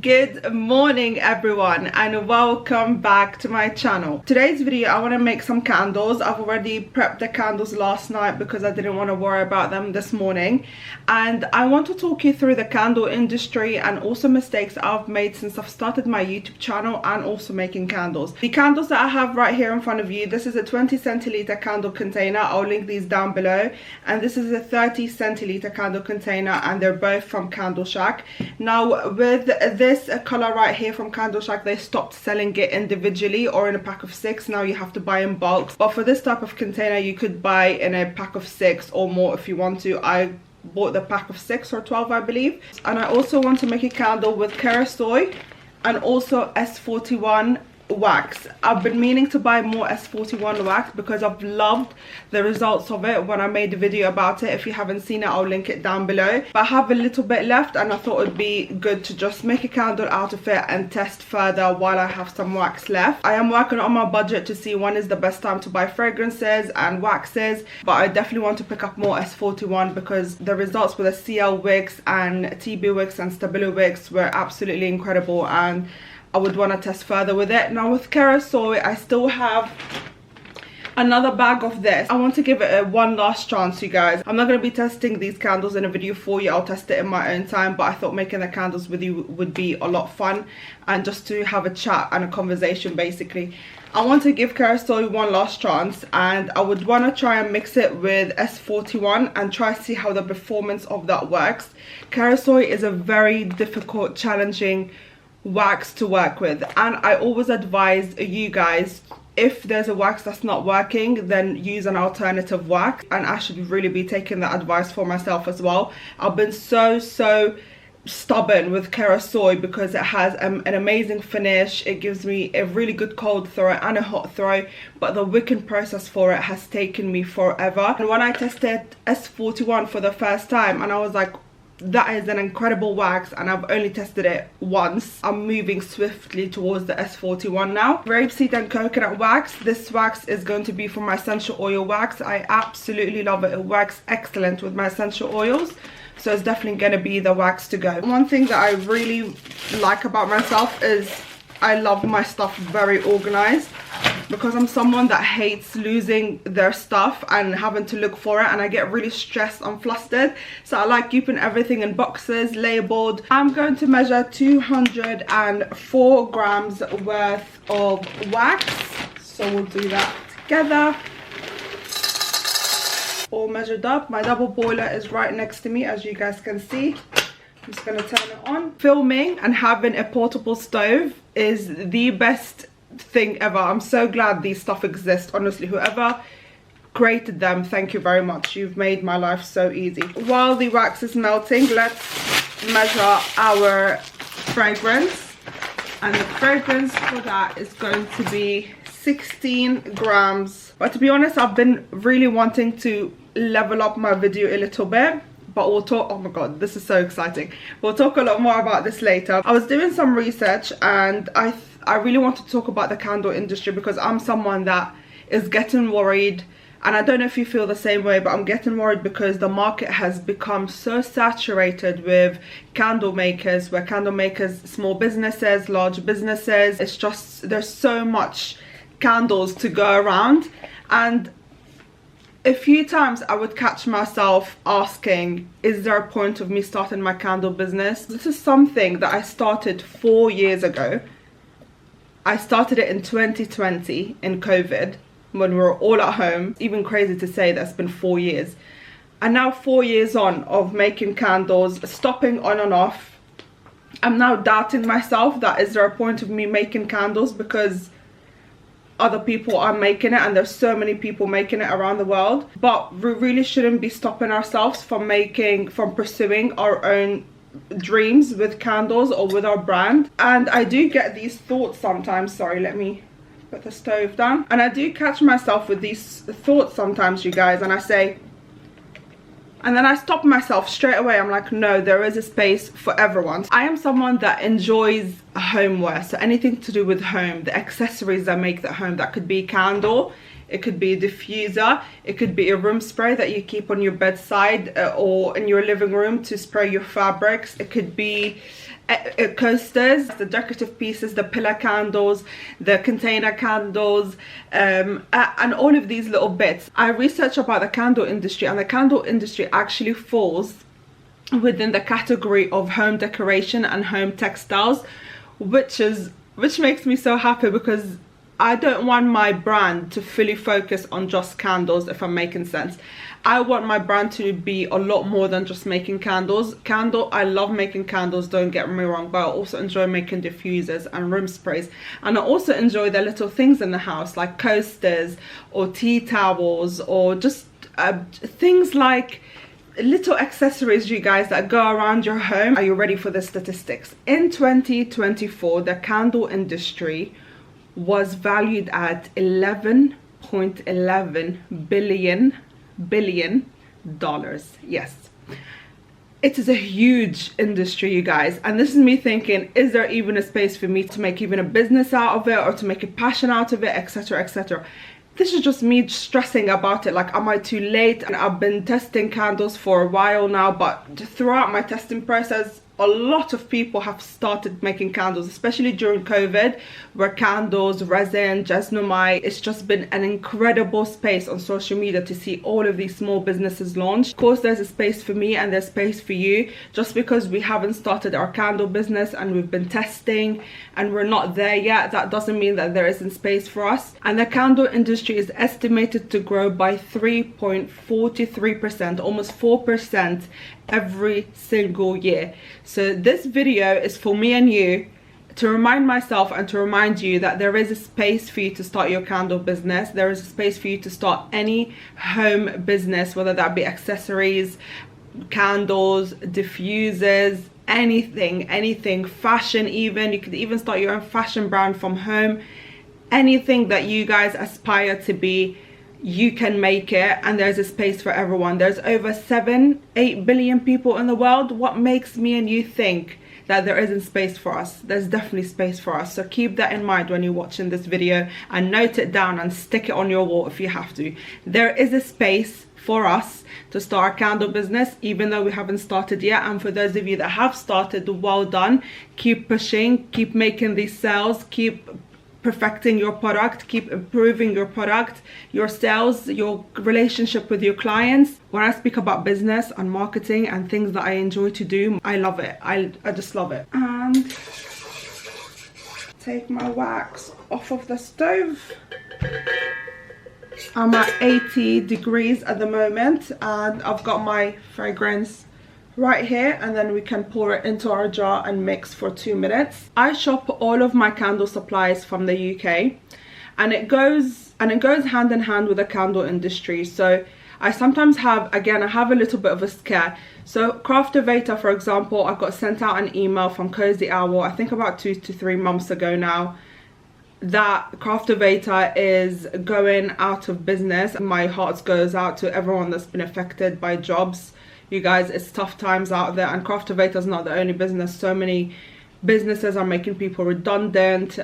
Good morning everyone and welcome back to my channel. Today's video I want to make some candles. I've already prepped the candles last night because I didn't want to worry about them this morning, and I want to talk you through the candle industry and also mistakes I've made since I've started my YouTube channel and also making candles. The candles that I have right here in front of you, this is a 20 centiliter candle container. I'll link these down below, and this is a 30 centiliter candle container, and they're both from Candle Shack. Now with this color right here from Candle Shack, they stopped selling it individually or in a pack of 6. Now you have to buy in bulk, but for this type of container you could buy in a pack of 6 or more if you want to. I bought the pack of 6 or 12 I believe. And I also want to make a candle with Cosy and also S41 wax. I've been meaning to buy more S41 wax because I've loved the results of it when I made a video about it. If you haven't seen it, I'll link it down below. But I have a little bit left and I thought it'd be good to just make a candle out of it and test further while I have some wax left. I am working on my budget to see when is the best time to buy fragrances and waxes, but I definitely want to pick up more S41 because the results with the CL wicks and TB wicks and Stabilo wicks were absolutely incredible, and I would want to test further with it. Now with Cosy, I still have another bag of this. I want to give it one last chance, you guys. I'm not going to be testing these candles in a video for you. I'll test it in my own time, but I thought making the candles with you would be a lot of fun and just to have a chat and a conversation basically. I want to give Cosy one last chance, and I would want to try and mix it with S41 and try to see how the performance of that works. Cosy is a very difficult, challenging wax to work with, and I always advise you guys, if there's a wax that's not working, then use an alternative wax, and I should really be taking that advice for myself as well. I've been so stubborn with Cosy because it has an amazing finish. It gives me a really good cold throw and a hot throw, but the wicking process for it has taken me forever. And when I tested S41 for the first time, and I was like, that is an incredible wax, and I've only tested it once. I'm moving swiftly towards the S41 now. Rapeseed and coconut wax. This wax is going to be for my essential oil wax. I absolutely love it. It works excellent with my essential oils, so it's definitely going to be the wax to go. One thing that I really like about myself is I love my stuff very organized, because I'm someone that hates losing their stuff and having to look for it, and I get really stressed and flustered. So I like keeping everything in boxes, labeled. I'm going to measure 204 grams worth of wax, so we'll do that together. All measured up. My double boiler is right next to me, as you guys can see. I'm just going to turn it on. Filming and having a portable stove is the best thing ever. I'm so glad these stuff exist. Honestly, whoever created them, thank you very much. You've made my life so easy. While the wax is melting, let's measure our fragrance, and the fragrance for that is going to be 16 grams. But to be honest, I've been really wanting to level up my video a little bit, but we'll talk. Oh my god, this is so exciting. We'll talk a lot more about this later. I was doing some research, and I really want to talk about the candle industry because I'm someone that is getting worried, and I don't know if you feel the same way, but I'm getting worried because the market has become so saturated with candle makers, where candle makers, small businesses, large businesses, it's just, there's so much candles to go around. And a few times I would catch myself asking, is there a point of me starting my candle business? This is something that I started 4 years ago. I started it in 2020 in COVID, when we were all at home. Even crazy to say that's been 4 years. And now 4 years on of making candles, stopping on and off, I'm now doubting myself that is there a point of me making candles because other people are making it, and there's so many people making it around the world. But we really shouldn't be stopping ourselves from pursuing our own dreams with candles or with our brand. And I do get these thoughts sometimes. Sorry, let me put the stove down. And I do catch myself with these thoughts sometimes, you guys, and I say, and then I stop myself straight away. I'm like, no, there is a space for everyone. I am someone that enjoys homeware, so anything to do with home, the accessories that make that home. That could be a candle, it could be a diffuser, it could be a room spray that you keep on your bedside or in your living room to spray your fabrics. It could be coasters, the decorative pieces, the pillar candles, the container candles, and all of these little bits. I researched about the candle industry, and the candle industry actually falls within the category of home decoration and home textiles, which makes me so happy, because I don't want my brand to fully focus on just candles, if I'm making sense. I want my brand to be a lot more than just making candles. I love making candles, don't get me wrong, but I also enjoy making diffusers and room sprays. And I also enjoy the little things in the house, like coasters or tea towels, or just things like little accessories, you guys, that go around your home. Are you ready for the statistics? In 2024, the candle industry was valued at $11.11 billion. Yes, it is a huge industry, you guys, and this is me thinking, is there even a space for me to make even a business out of it, or to make a passion out of it, etc, etc. This is just me stressing about it, like, am I too late? And I've been testing candles for a while now, but throughout my testing process, a lot of people have started making candles, especially during COVID, where candles, resin, jasmine, it's just been an incredible space on social media to see all of these small businesses launch. Of course, there's a space for me and there's space for you. Just because we haven't started our candle business and we've been testing and we're not there yet, that doesn't mean that there isn't space for us. And the candle industry is estimated to grow by 3.43%, almost 4% every single year. So this video is for me and you, to remind myself and to remind you that there is a space for you to start your candle business. There is a space for you to start any home business, whether that be accessories, candles, diffusers, anything, fashion even. You could even start your own fashion brand from home. Anything that you guys aspire to be, you can make it, and there's a space for everyone. There's over 7-8 billion people in the world. What makes me and you think that there isn't space for us? There's definitely space for us. So keep that in mind when you're watching this video, and note it down and stick it on your wall if you have to. There is a space for us to start a candle business, even though we haven't started yet. And for those of you that have started, well done. Keep pushing, keep making these sales, keep perfecting your product, keep improving your product, your sales, your relationship with your clients. When I speak about business and marketing and things that I enjoy to do, I love it. I just love it. And take my wax off of the stove. I'm at 80 degrees at the moment, and I've got my fragrance right here, and then we can pour it into our jar and mix for 2 minutes. I shop all of my candle supplies from the UK, and it goes hand in hand with the candle industry. So I sometimes have, again, I have a little bit of a scare. So Craftovator, for example, I got sent out an email from Cosy Owl, I think about 2 to 3 months ago now, that Craftovator is going out of business. My heart goes out to everyone that's been affected by jobs. You guys, it's tough times out there, and Craftovator is not the only business. So many businesses are making people redundant.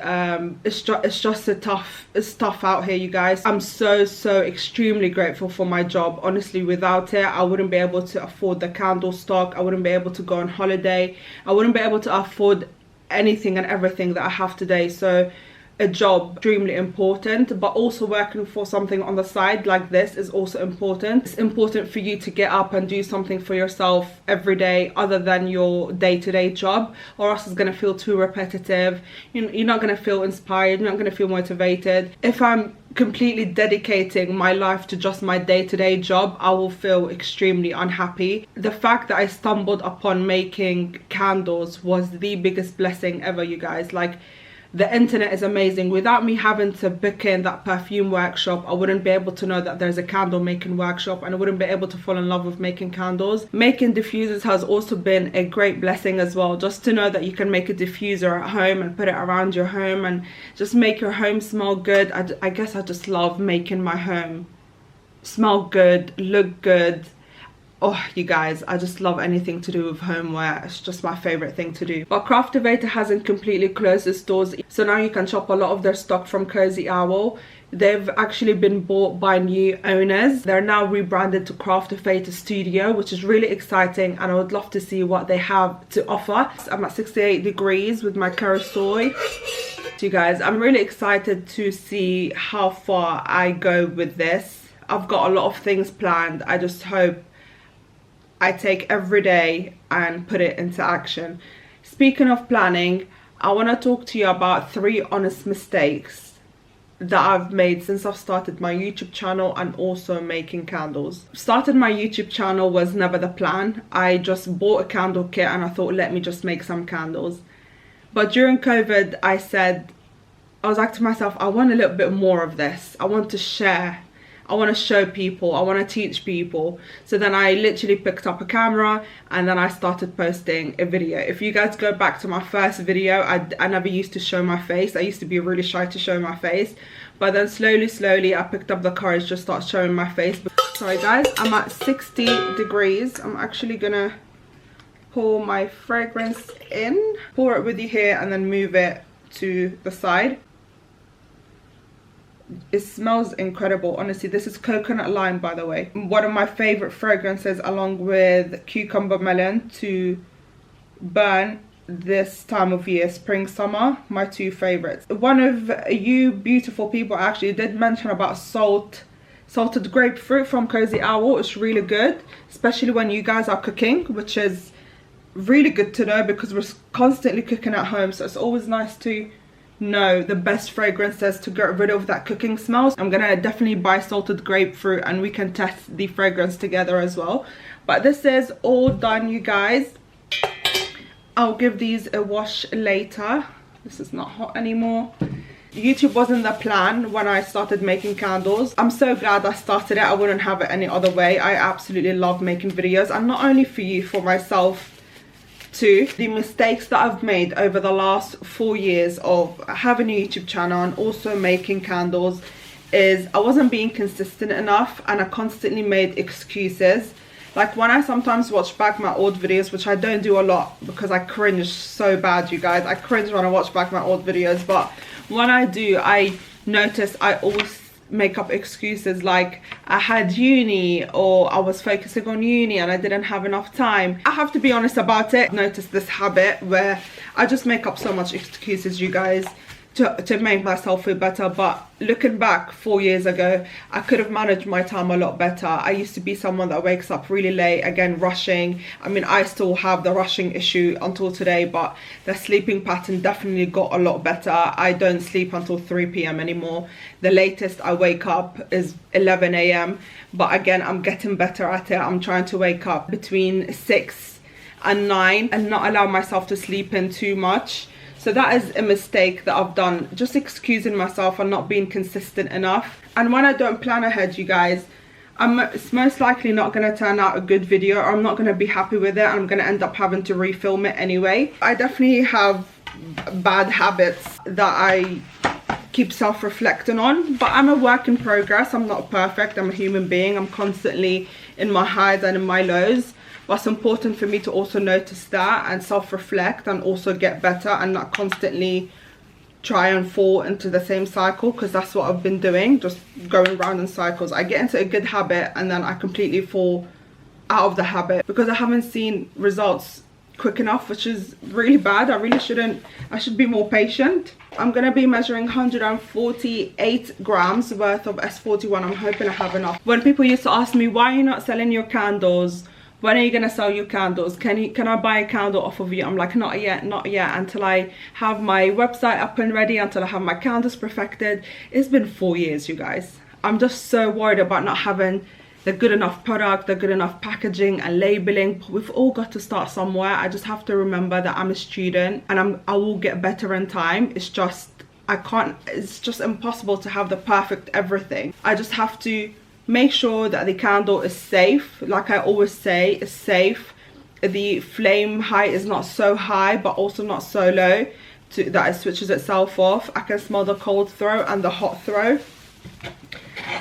It's just it's tough out here, you guys. I'm so extremely grateful for my job. Honestly, without it, I wouldn't be able to afford the candle stock. I wouldn't be able to go on holiday. I wouldn't be able to afford anything and everything that I have today. So a job extremely important, but also working for something on the side like this is also important. It's important for you to get up and do something for yourself every day other than your day-to-day job, or else it's going to feel too repetitive. You're not going to feel inspired, you're not going to feel motivated. If I'm completely dedicating my life to just my day-to-day job, I will feel extremely unhappy. The fact that I stumbled upon making candles was the biggest blessing ever, you guys. Like, the internet is amazing. Without me having to book in that perfume workshop, I wouldn't be able to know that there's a candle making workshop, and I wouldn't be able to fall in love with making candles. Making diffusers has also been a great blessing as well. Just to know that you can make a diffuser at home and put it around your home and just make your home smell good. I guess I just love making my home smell good, look good. Oh, you guys, I just love anything to do with homeware. It's just my favorite thing to do. But Craftivator hasn't completely closed its doors, so now you can shop a lot of their stock from Cosy Owl. They've actually been bought by new owners. They're now rebranded to Craftivator Studio, which is really exciting, and I would love to see what they have to offer. I'm at 68 degrees with my curry soy. So you guys, I'm really excited to see how far I go with this. I've got a lot of things planned. I just hope I take every day and put it into action. Speaking of planning, I want to talk to you about 3 honest mistakes that I've made since I've started my YouTube channel and also making candles. Started my YouTube channel was never the plan. I just bought a candle kit and I thought, let me just make some candles. But during COVID, I was like to myself, I want a little bit more of this. I want to share. I want to show people, I want to teach people. So then I literally picked up a camera and then I started posting a video. If you guys go back to my first video, I never used to show my face. I used to be really shy to show my face. But then slowly I picked up the courage to start showing my face. Sorry guys, I'm at 60 degrees. I'm actually gonna pour my fragrance in. Pour it with you here and then move it to the side. It smells incredible. Honestly, this is coconut lime, by the way. One of my favorite fragrances, along with cucumber melon, to burn this time of year, spring, summer. My 2 favorites. One of you beautiful people actually did mention about salted grapefruit from Cosy Owl. It's really good, especially when you guys are cooking, which is really good to know because we're constantly cooking at home. So it's always nice to know the best fragrances to get rid of that cooking smells. I'm gonna definitely buy salted grapefruit and we can test the fragrance together as well. But this is all done, you guys. I'll give these a wash later. This is not hot anymore. YouTube wasn't the plan when I started making candles. I'm so glad I started it. I wouldn't have it any other way. I absolutely love making videos, and not only for you, for myself too. The mistakes that I've made over the last 4 years of having a YouTube channel and also making candles is I wasn't being consistent enough, and I constantly made excuses. Like when I sometimes watch back my old videos, which I don't do a lot because I cringe so bad, you guys. I cringe when I watch back my old videos, but when I do, I notice I always make up excuses like I had uni, or I was focusing on uni and I didn't have enough time. I have to be honest about it. I've noticed this habit where I just make up so much excuses, you guys, to make myself feel better. But looking back 4 years ago, I could have managed my time a lot better. I used to be someone that wakes up really late, again rushing. I mean, I still have the rushing issue until today, but the sleeping pattern definitely got a lot better. I don't sleep until 3 p.m. anymore. The latest I wake up is 11 a.m. but again, I'm getting better at it. I'm trying to wake up between 6 and 9 and not allow myself to sleep in too much. So that is a mistake that I've done, just excusing myself and not being consistent enough. And when I don't plan ahead, you guys, it's most likely not going to turn out a good video, or I'm not going to be happy with it, and I'm going to end up having to refilm it anyway. I definitely have bad habits that I keep self-reflecting on, but I'm a work in progress. I'm not perfect. I'm a human being. I'm constantly in my highs and in my lows. But it's important for me to also notice that and self-reflect and also get better, and not constantly try and fall into the same cycle, because that's what I've been doing, just going round in cycles. I get into a good habit and then I completely fall out of the habit because I haven't seen results quick enough, which is really bad. I should be more patient. I'm going to be measuring 148 grams worth of S41. I'm hoping I have enough. When people used to ask me, why are you not selling your candles? When are you gonna sell your candles? Can I buy a candle off of you? I'm like, not yet, until I have my website up and ready, until I have my candles perfected. It's been 4 years, you guys. I'm just so worried about not having the good enough product, the good enough packaging and labeling. We've all got to start somewhere. I just have to remember that I'm a student, and I will get better in time. It's just it's just impossible to have the perfect everything. I just have to make sure that the candle is safe. Like I always say, it's safe. The flame height is not so high but also not so low that it switches itself off. I can smell the cold throw and the hot throw,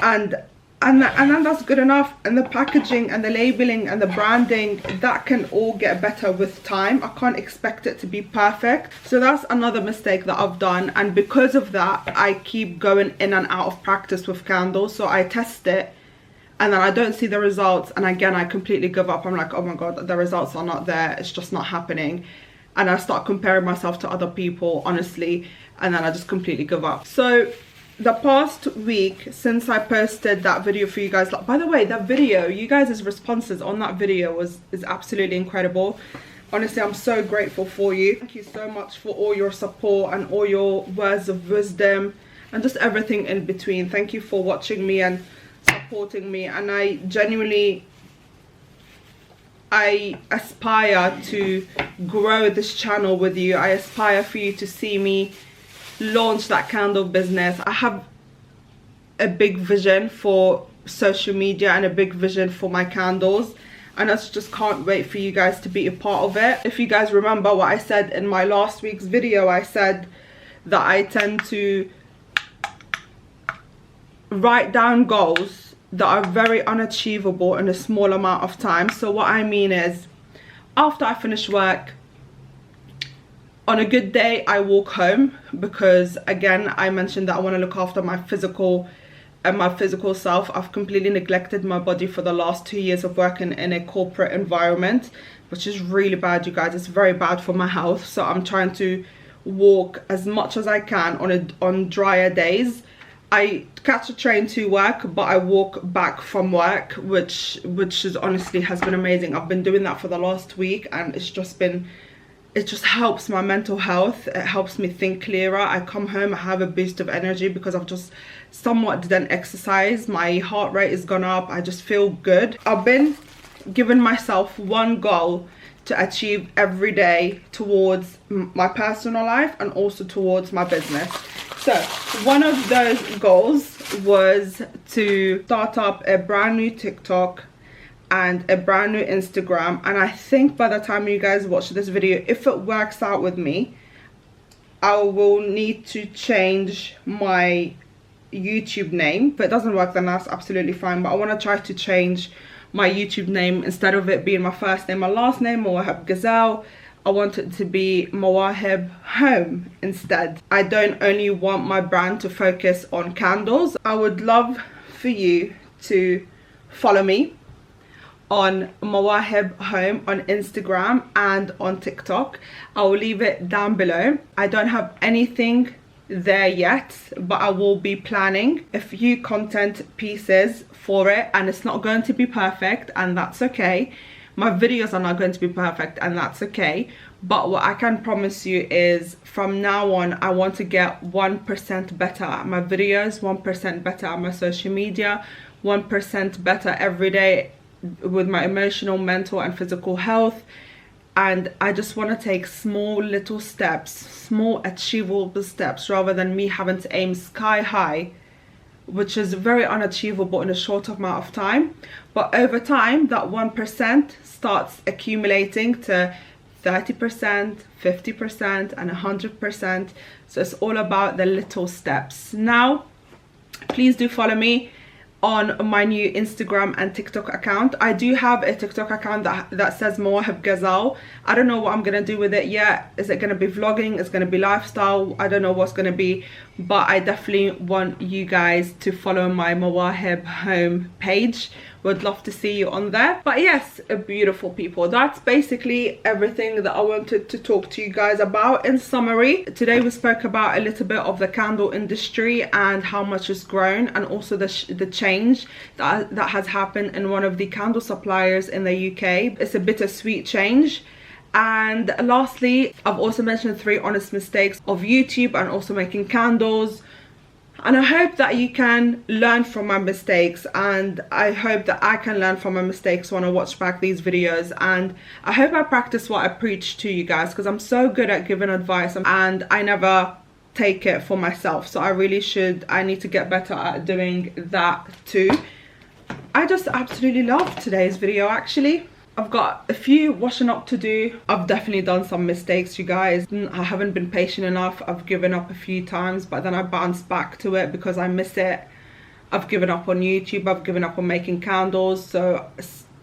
and and then that's good enough. And the packaging and the labeling and the branding, that can all get better with time. I can't expect it to be perfect. So that's another mistake that I've done, and because of that I keep going in and out of practice with candles. So I test it and then I don't see the results, and again I completely give up. I'm like, oh my god, the results are not there, it's just not happening. And I start comparing myself to other people, honestly, and then I just completely give up. So the past week since I posted that video for you guys, like, by the way, that video, you guys' responses on that video is absolutely incredible. Honestly, I'm so grateful for you. Thank you so much for all your support and all your words of wisdom and just everything in between. Thank you for watching me and supporting me, and I genuinely aspire to grow this channel with you. I aspire for you to see me launch that candle business. I have a big vision for social media and a big vision for my candles, and I just can't wait for you guys to be a part of it. If you guys remember what I said in my last week's video, I said that I tend to write down goals that are very unachievable in a small amount of time. So what I mean is, after I finish work, on a good day I walk home, because again I mentioned that I want to look after my physical self. I've completely neglected my body for the last 2 years of working in a corporate environment, which is really bad, you guys. It's very bad for my health. So I'm trying to walk as much as I can on drier days. I catch a train to work, but I walk back from work, which is honestly has been amazing. I've been doing that for the last week, and it just helps my mental health. It helps me think clearer. I come home, I have a boost of energy because I've just somewhat didn't exercise. My heart rate has gone up. I just feel good. I've been giving myself one goal to achieve every day towards my personal life and also towards my business. So one of those goals was to start up a brand new TikTok and a brand new Instagram, and I think by the time you guys watch this video, if it works out with me, I will need to change my YouTube name. If it doesn't work, then that's absolutely fine, but I want to try to change my YouTube name. Instead of it being my first name, my last name, Mawahib Gazelle, I want it to be Mawahib Home instead. I don't only want my brand to focus on candles. I would love for you to follow me on Mawahib Home on Instagram and on TikTok. I will leave it down below. I don't have anything there yet, but I will be planning a few content pieces for it, and it's not going to be perfect, and that's okay. My videos are not going to be perfect, and that's okay. But what I can promise you is, from now on, I want to get 1% better at my videos, 1% better at my social media, 1% better every day with my emotional, mental and physical health. And I just want to take small little steps, small achievable steps, rather than me having to aim sky high, which is very unachievable in a short amount of time. But over time, that 1% starts accumulating to 30%, 50% and 100%. So it's all about the little steps. Now, please do follow me on my new Instagram and TikTok account. I do have a TikTok account that says Mawahib Gazelle. I don't know what I'm gonna do with it yet. Is it gonna be vlogging? Is it gonna be lifestyle? I don't know what's gonna be, but I definitely want you guys to follow my Mawahib Home page. Would love to see you on there. But yes, beautiful people, that's basically everything that I wanted to talk to you guys about. In summary, today we spoke about a little bit of the candle industry and how much it's grown, and also the change that has happened in one of the candle suppliers in the UK. It's a bittersweet change. And lastly, I've also mentioned 3 honest mistakes of YouTube and also making candles. And I hope that you can learn from my mistakes, and I hope that I can learn from my mistakes when I watch back these videos. And I hope I practice what I preach to you guys, because I'm so good at giving advice and I never take it for myself. So I need to get better at doing that too. I just absolutely love today's video. Actually, I've got a few washing up to do. I've definitely done some mistakes, you guys. I haven't been patient enough. I've given up a few times, but then I bounce back to it because I miss it. I've given up on YouTube, I've given up on making candles. So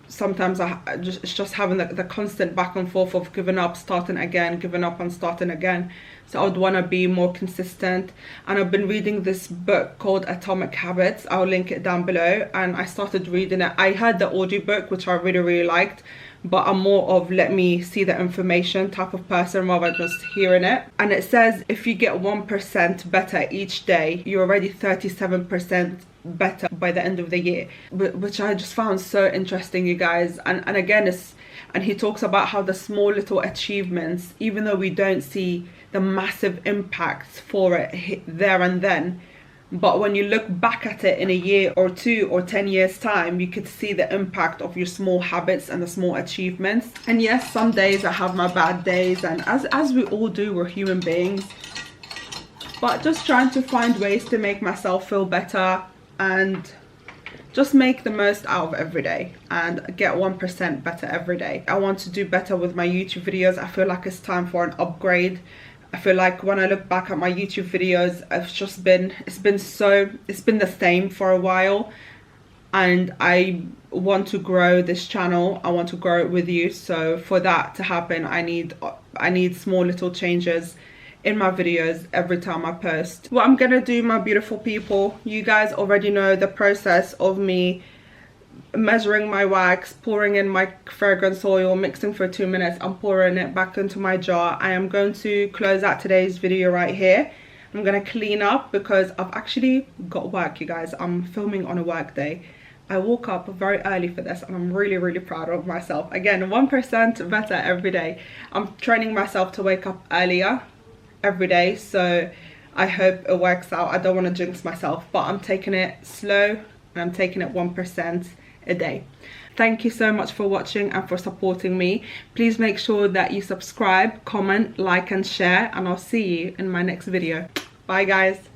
sometimes it's just having the constant back and forth of giving up, starting again, giving up and starting again. So I would want to be more consistent. And I've been reading this book called Atomic Habits. I'll link it down below. And I started reading it. I heard the audiobook, which I really liked, but I'm more of let me see the information type of person rather than just hearing it. And it says if you get 1% better each day, you're already 37% better by the end of the year, which I just found so interesting, you guys. And again, and he talks about how the small little achievements, even though we don't see the massive impacts for it there and then, but when you look back at it in a year or 2 or 10 years time, you could see the impact of your small habits and the small achievements. And yes, some days I have my bad days, and as we all do, we're human beings, but just trying to find ways to make myself feel better and just make the most out of every day and get 1% better every day. I want to do better with my YouTube videos. I feel like it's time for an upgrade. I feel like when I look back at my YouTube videos, it's been the same for a while, and I want to grow this channel. I want to grow it with you. So for that to happen, I need small little changes in my videos every time I post. What I'm gonna do, my beautiful people, you guys already know the process of me measuring my wax, pouring in my fragrance oil, mixing for 2 minutes, and pouring it back into my jar. I am going to close out today's video right here. I'm gonna clean up because I've actually got work, you guys. I'm filming on a work day. I woke up very early for this, and I'm really proud of myself. Again, 1% better every day. I'm training myself to wake up earlier every day, so I hope it works out. I don't want to jinx myself, but I'm taking it slow and I'm taking it 1% a day. Thank you so much for watching and for supporting me. Please make sure that you subscribe, comment, like and share, and I'll see you in my next video. Bye guys.